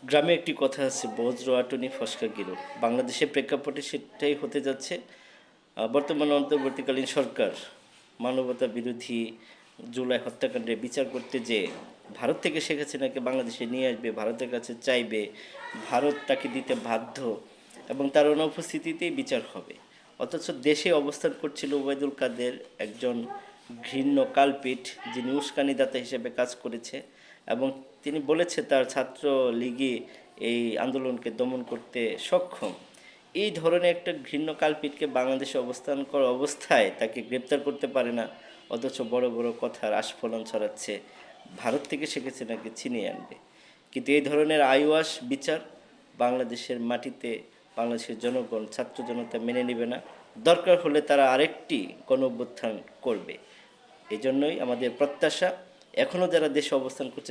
গ্রামে একটি কথা আছে, বজ্র আটুনি ফসকা গিরো। বাংলাদেশের প্রেক্ষাপটে সেটাই হতে যাচ্ছে। বর্তমান অন্তর্বর্তীকালীন সরকার মানবতা বিরোধী জুলাই হত্যাকাণ্ডে বিচার করতে যে ভারত থেকে শেখ হাসিনাকে বাংলাদেশে নিয়ে আসবে, ভারতের কাছে চাইবে, ভারত তাকে দিতে বাধ্য এবং তার অনুপস্থিতিতেই বিচার হবে। অথচ দেশে অবস্থান করছিল ওবায়দুল কাদের, একজন ঘৃণ্য কালপিট, যিনি উস্কানিদাতা হিসেবে কাজ করেছে এবং তিনি বলেছে তার ছাত্র লীগই এই আন্দোলনকে দমন করতে সক্ষম। এই ধরনের একটা ঘৃণ্য কালপিটকে বাংলাদেশে অবস্থান করা অবস্থায় তাকে গ্রেপ্তার করতে পারে না, অথচ বড় বড় কথার আস্ফোলন ছড়াচ্ছে ভারত থেকে শিখেছে নাকি ছিনিয়ে আনবে। কিন্তু এই ধরনের আইওয়াস বিচার বাংলাদেশের মাটিতে বাংলাদেশের জনগণ, ছাত্র জনতা মেনে নেবে না। দরকার হলে তারা আরেকটি গণ অভ্যুত্থান করবে। এই জন্যই আমাদের প্রত্যাশা, এখনও যারা দেশে অবস্থান করছে